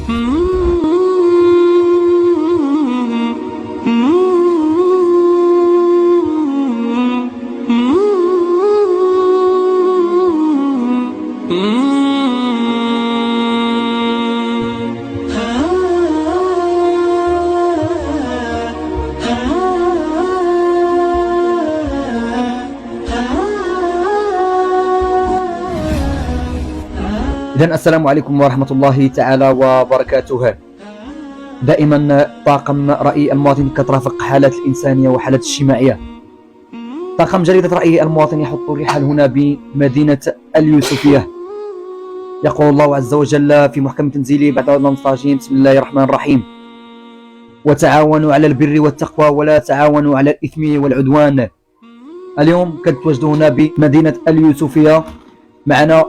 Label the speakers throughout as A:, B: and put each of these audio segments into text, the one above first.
A: إذن السلام عليكم ورحمة الله تعالى وبركاته. دائما طاقم رأي المواطن كترافق حالات الإنسانية وحالات الاجتماعية. طاقم جريدة رأي المواطن يحط الرحال هنا بمدينة اليوسفية. يقول الله عز وجل في محكم تنزيله بعد أعوذ بالله من الشيطان الرجيم: بسم الله الرحمن الرحيم، وتعاونوا على البر والتقوى ولا تعاونوا على الإثم والعدوان. اليوم كنتواجدوا هنا بمدينة اليوسفية، معنا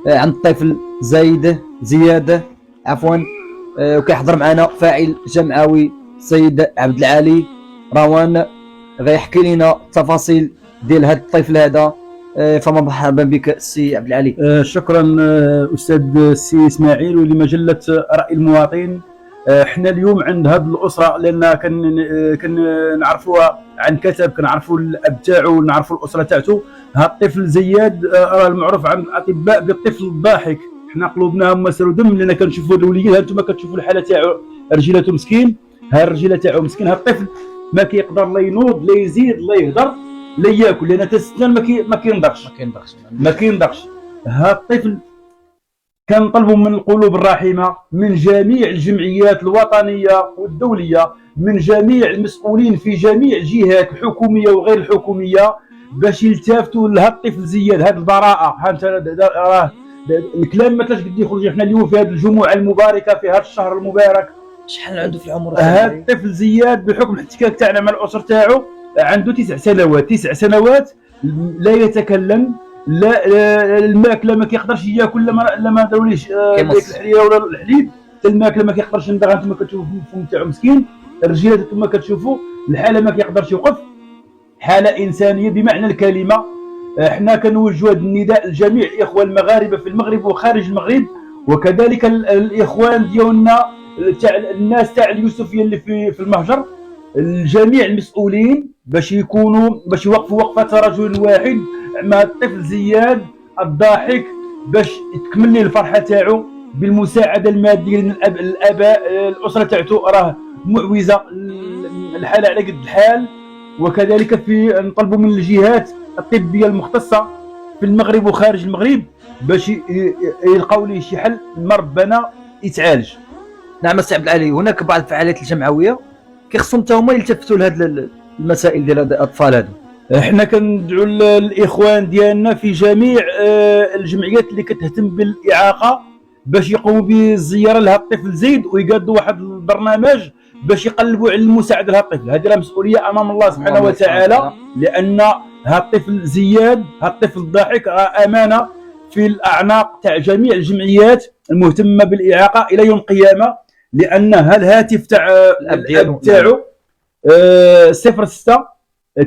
A: عند الطفل زياد وكيحضر معنا فاعل جمعوي سيد عبد العالي روان، غيحكي لنا التفاصيل ديال هذا الطفل هذا. فمرحبا بك سي عبد العالي.
B: شكرا استاذ سي اسماعيل ولمجله راي المواطن. احنا اليوم عند هذه الاسره لان كنعرفوها عن كتب، كنعرفوا الاب تاعو ونعرفوا الاسره تاعته. هذا الطفل زياد راه المعروف عند الاطباء بالطفل الضاحك. حنا قلوبنا مسروا دم لان كنشوفوا الوليد. انتم كتشوفوا الحاله تاعو، رجيلته مسكين، ها الرجيله تاعو مسكين. هذا الطفل ما كيقدر لا ينوض لا يزيد لا يهضر لا ياكل لان حتى السنان ما كينضغش. هذا الطفل كنطلبوا من القلوب الرحيمه، من جميع الجمعيات الوطنيه والدوليه، من جميع المسؤولين في جميع الجهات الحكوميه وغير الحكوميه، باش يلتفتوا لهذا الطفل زياد. هذه البراءه، ها انت راه الكلام ما تلاش قد يخرج. احنا اليوم في هذه الجمعه المباركه في هذا الشهر المبارك.
A: شحال عنده في العمر
B: هذا الطفل زياد بحكم الاحتكاك تاعنا مع الاسر تاعو عنده 9 سنوات، لا يتكلم، لا الماكله ما كيقدرش ياكل لما داوليش الحليه ولا الحليب. الماكله ما كيقدرش يندغ. انتم كتشوفوا الفم تاعو مسكين، الرجيله انتم كتشوفوا الحاله ما كيقدرش يوقف. حاله انسانيه بمعنى الكلمه. احنا كنوجهوا هذا النداء لجميع الاخوه المغاربه في المغرب وخارج المغرب، وكذلك الاخوان ديالنا تاع الناس تاع اليوسفيه اللي في المهجر، الجميع المسؤولين باش يوقفوا وقفه رجل واحد مع الطفل زياد الضاحك، باش تكمل لي الفرحه تاعو بالمساعده الماديه. لان الاباء الاسره تاعته راه معوزه، الحاله على قد الحال. وكذلك في نطلبوا من الجهات الطبيه المختصه في المغرب وخارج المغرب باش يلقاو ليه شي حل، ربنا يتعالج.
A: نعم سي عبد العالي، هناك بعض الفعاليات الجمعويه كيخصهم حتى هما يلتفتوا لهذه المسائل ديال الاطفال هذو.
B: احنا كندعوا الاخوان ديالنا في جميع الجمعيات اللي كتهتم بالاعاقه باش يقوموا بالزياره لهذا الطفل زيد، ويقادوا واحد البرنامج باش يقلبوا على المساعده لهذا الطفل. هذه راه مسؤوليه امام الله سبحانه وتعالى، لان هذا الطفل زياد، هذا الطفل الضاحك راه امانه في الاعناق تاع جميع الجمعيات المهتمه بالاعاقه الى يوم القيامه. لان الهاتف تاع الاب تاعو 06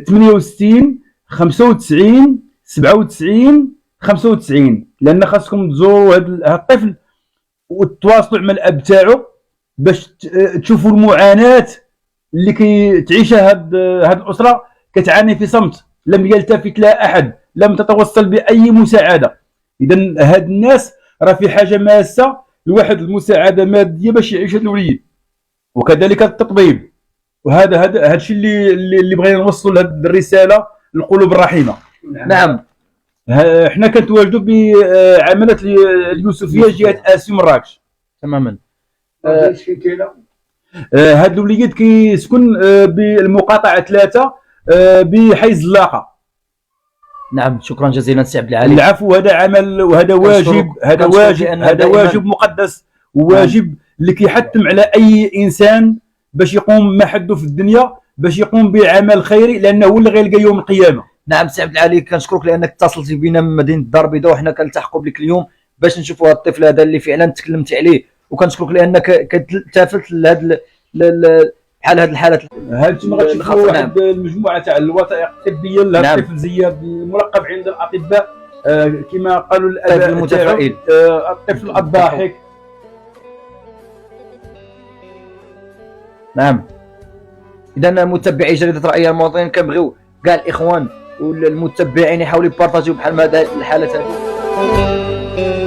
B: 68 95 97 95. لان خاصكم تزوروا هذا الطفل وتواصلوا مع الاب تاعو باش تشوفوا المعاناه اللي كتعيشها هذه الاسره. كتعاني في صمت، لم يلتفت لها احد، لم تتوصل باي مساعده. اذا هاد الناس راه في حاجه ماسه لواحد المساعده ماديه باش يعيش هذا الوليد، وكذلك التطبيب. وهذا الشيء اللي بغينا نوصلوا لهذه الرساله للقلوب الرحيمه.
A: نعم.
B: احنا كنتواجدوا بعمليه اليوسفيه جهه اسيو مراكش.
A: تماما.
B: هذا الوليد كيسكن بالمقاطعه 3 بحي الزلاقه.
A: نعم، شكرا جزيلا سي عبد العالي.
B: العفو، هذا عمل وهذا واجب، هذا واجب مقدس وواجب اللي كيحتم على اي انسان باش يقوم ما حده في الدنيا، باش يقوم بعمل خيري، لانه هو اللي غيلقى يوم القيامه.
A: نعم سي عبد العالي، كنشكرك لانك اتصلتي بنا من مدينه الدار البيضاء، وحنا كنلتحقوا بك اليوم باش نشوفوا هذا الطفل هذا اللي فعلا تكلمت عليه. وكنشكرك لانك كتلتفت لهذا بحال هذه الحالات.
B: انتم غتشوفوا واحد المجموعه تاع الوثائق الطبيه لهذا الطفل زياد الملقب عند الاطباء كما قالوا الاباء
A: المتفائل،
B: الطفل الضاحك.
A: نعم. اذا متبعي جريده راي المواطنين كنبغيو كاع الاخوان والمتبعين يحاولوا يبارطاجيو بحال هذه الحالات هذه.